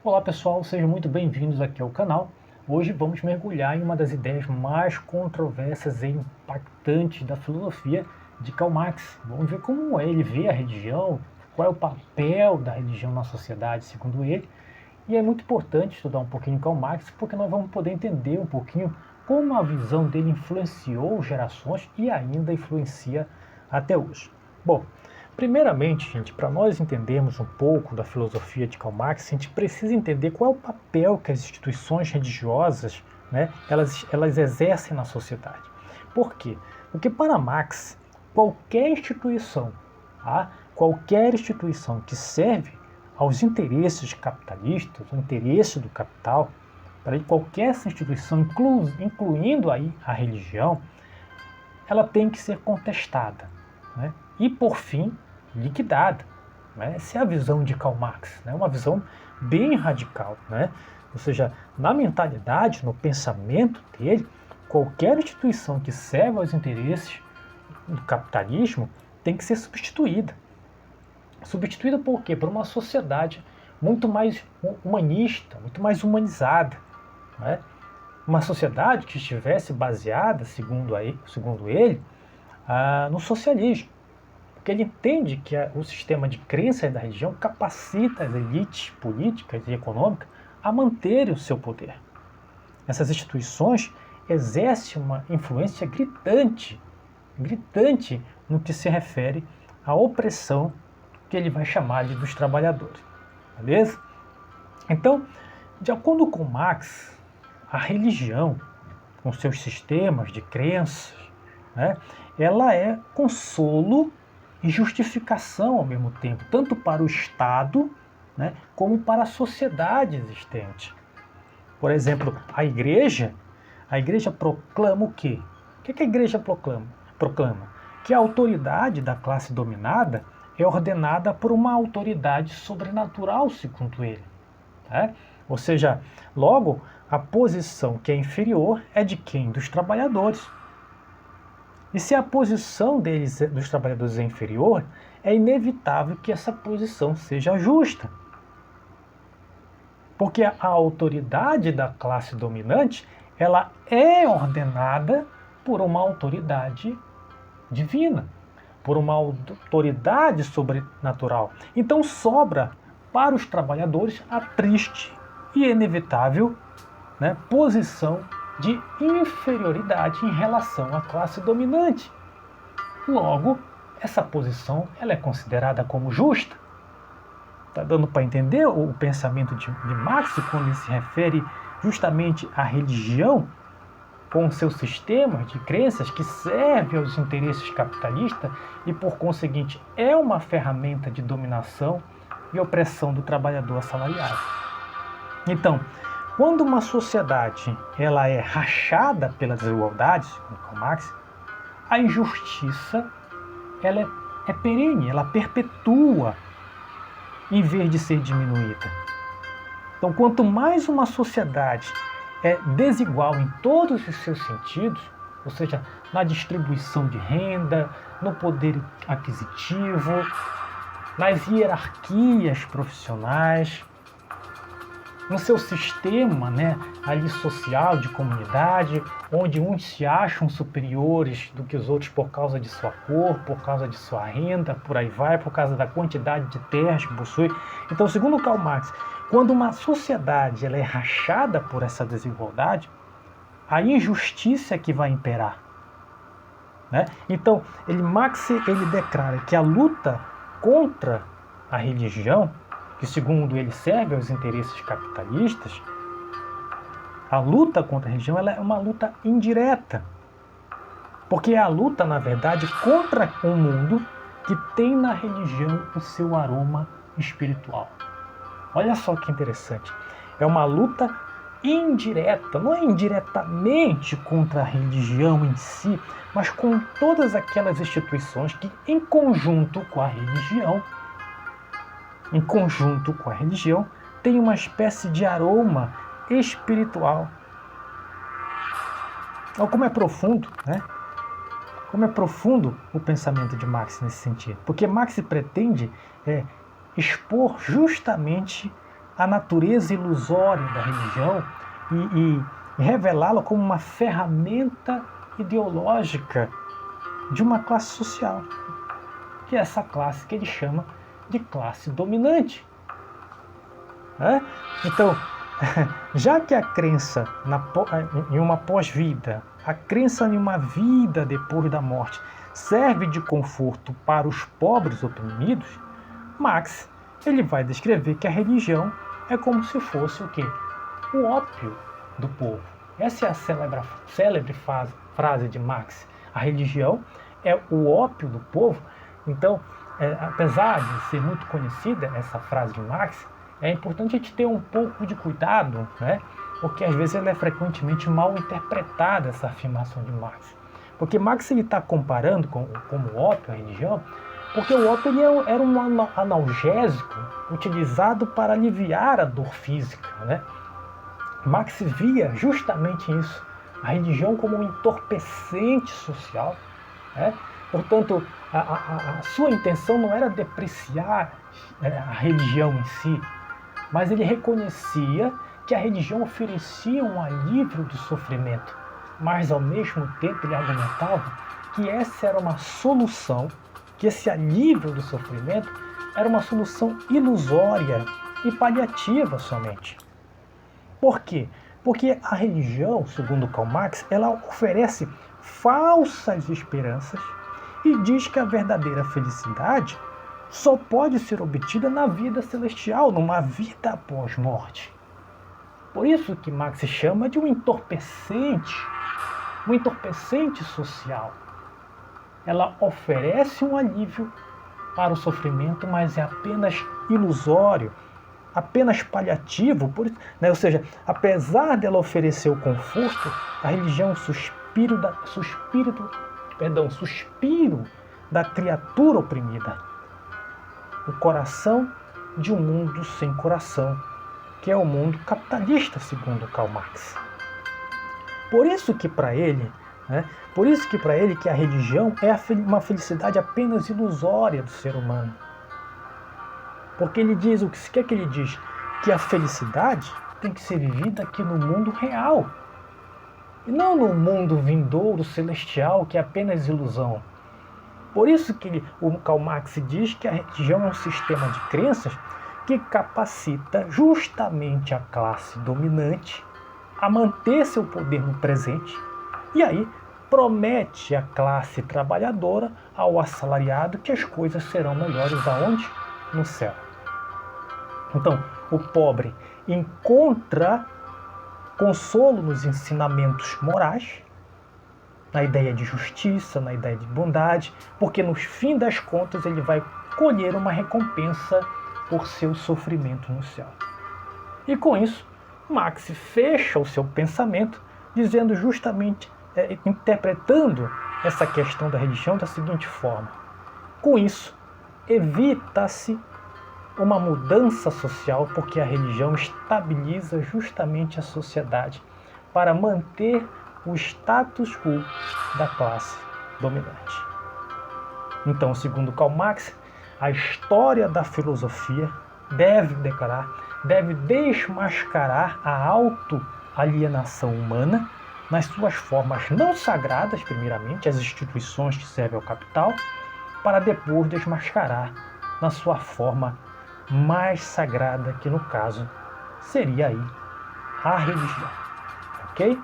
Olá pessoal, sejam muito bem-vindos aqui ao canal. Hoje vamos mergulhar em uma das ideias mais controversas e impactantes da filosofia de Karl Marx. Vamos ver como ele vê a religião, qual é o papel da religião na sociedade, segundo ele. E é muito importante estudar um pouquinho Karl Marx, porque nós vamos poder entender um pouquinho como a visão dele influenciou gerações e ainda influencia até hoje. Bom, primeiramente, gente, para nós entendermos um pouco da filosofia de Karl Marx, a gente precisa entender qual é o papel que as instituições religiosas, elas exercem na sociedade. Por quê? Porque para Marx, qualquer instituição que serve aos interesses capitalistas, o interesse do capital, para qualquer instituição, incluindo aí a religião, ela tem que ser contestada, né? E, por fim, liquidada. Né? Essa é a visão de Karl Marx, né? Uma visão bem radical. Né? Ou seja, na mentalidade, no pensamento dele, qualquer instituição que serve aos interesses do capitalismo tem que ser substituída. Substituída por quê? Por uma sociedade muito mais humanista, muito mais humanizada. Né? Uma sociedade que estivesse baseada, segundo ele, no socialismo. Porque ele entende que o sistema de crenças da religião capacita as elites políticas e econômicas a manterem o seu poder. Essas instituições exercem uma influência gritante no que se refere à opressão que ele vai chamar dos trabalhadores. Beleza? Então, de acordo com Marx, a religião, com seus sistemas de crenças, né, ela é consolo e justificação ao mesmo tempo, tanto para o Estado, né, como para a sociedade existente. Por exemplo, a igreja proclama o quê? O que a igreja proclama? Que a autoridade da classe dominada é ordenada por uma autoridade sobrenatural, segundo ele. Né? Ou seja, logo, a posição que é inferior é de quem? Dos trabalhadores. E se a posição dos trabalhadores é inferior, é inevitável que essa posição seja justa. Porque a autoridade da classe dominante, ela é ordenada por uma autoridade divina, por uma autoridade sobrenatural. Então sobra para os trabalhadores a triste e inevitável, né, posição de inferioridade em relação à classe dominante. Logo, essa posição ela é considerada como justa. Está dando para entender o pensamento de Marx quando ele se refere justamente à religião com seus sistemas de crenças que serve aos interesses capitalistas e, por conseguinte, é uma ferramenta de dominação e opressão do trabalhador assalariado. Então, quando uma sociedade ela é rachada pelas desigualdades, como Marx, a injustiça ela é perene, ela perpetua em vez de ser diminuída. Então, quanto mais uma sociedade é desigual em todos os seus sentidos, ou seja, na distribuição de renda, no poder aquisitivo, nas hierarquias profissionais, no seu sistema, né, ali social, de comunidade, onde uns se acham superiores do que os outros por causa de sua cor, por causa de sua renda, por aí vai, por causa da quantidade de terras que possui. Então, segundo Karl Marx, quando uma sociedade ela é rachada por essa desigualdade, a injustiça é que vai imperar. Né? Então, Marx declara que a luta contra a religião, que segundo ele serve aos interesses capitalistas, a luta contra a religião ela é uma luta indireta. Porque é a luta, na verdade, contra um mundo que tem na religião o seu aroma espiritual. Olha só que interessante. É uma luta indireta, não é indiretamente contra a religião em si, mas com todas aquelas instituições que, em conjunto com a religião, tem uma espécie de aroma espiritual. Olha como é profundo, né? Como é profundo o pensamento de Marx nesse sentido. Porque Marx pretende expor justamente a natureza ilusória da religião e revelá-la como uma ferramenta ideológica de uma classe social, que é essa classe que ele chama de classe dominante. Então, já que a crença em uma pós-vida, a crença em uma vida depois da morte, serve de conforto para os pobres oprimidos, Marx ele vai descrever que a religião é como se fosse o quê? O ópio do povo. Essa é a célebre frase de Marx. A religião é o ópio do povo. Então, apesar de ser muito conhecida essa frase de Marx, é importante a gente ter um pouco de cuidado, né? Porque às vezes ela é frequentemente mal interpretada, essa afirmação de Marx. Porque Marx está comparando como ópio a religião, porque o ópio ele era um analgésico utilizado para aliviar a dor física, né? Marx via justamente isso, a religião como um entorpecente social, né? Portanto, a sua intenção não era depreciar a religião em si, mas ele reconhecia que a religião oferecia um alívio do sofrimento, mas ao mesmo tempo ele argumentava que essa era uma solução, que esse alívio do sofrimento era uma solução ilusória e paliativa somente. Por quê? Porque a religião, segundo Karl Marx, ela oferece falsas esperanças e diz que a verdadeira felicidade só pode ser obtida na vida celestial, numa vida após morte. Por isso que Marx chama de um entorpecente social. Ela oferece um alívio para o sofrimento, mas é apenas ilusório, apenas paliativo. Ou seja, apesar dela oferecer o conforto, a religião é um suspiro da criatura oprimida. O coração de um mundo sem coração, que é o mundo capitalista, segundo Karl Marx. Por isso que para ele que a religião é uma felicidade apenas ilusória do ser humano. Porque ele diz, o que é que ele diz? Que a felicidade tem que ser vivida aqui no mundo real, e não no mundo vindouro, celestial, que é apenas ilusão. Por isso que o Karl Marx diz que a religião é um sistema de crenças que capacita justamente a classe dominante a manter seu poder no presente, e aí promete à classe trabalhadora, ao assalariado, que as coisas serão melhores aonde? No céu. Então, o pobre encontra consolo nos ensinamentos morais, na ideia de justiça, na ideia de bondade, porque no fim das contas ele vai colher uma recompensa por seu sofrimento no céu. E com isso, Marx fecha o seu pensamento dizendo justamente, interpretando essa questão da religião da seguinte forma: com isso, evita-se uma mudança social, porque a religião estabiliza justamente a sociedade para manter o status quo da classe dominante. Então, segundo Karl Marx, a história da filosofia deve desmascarar a autoalienação humana nas suas formas não sagradas, primeiramente, as instituições que servem ao capital, para depois desmascarar na sua forma mais sagrada, que no caso seria aí a religião. Ok?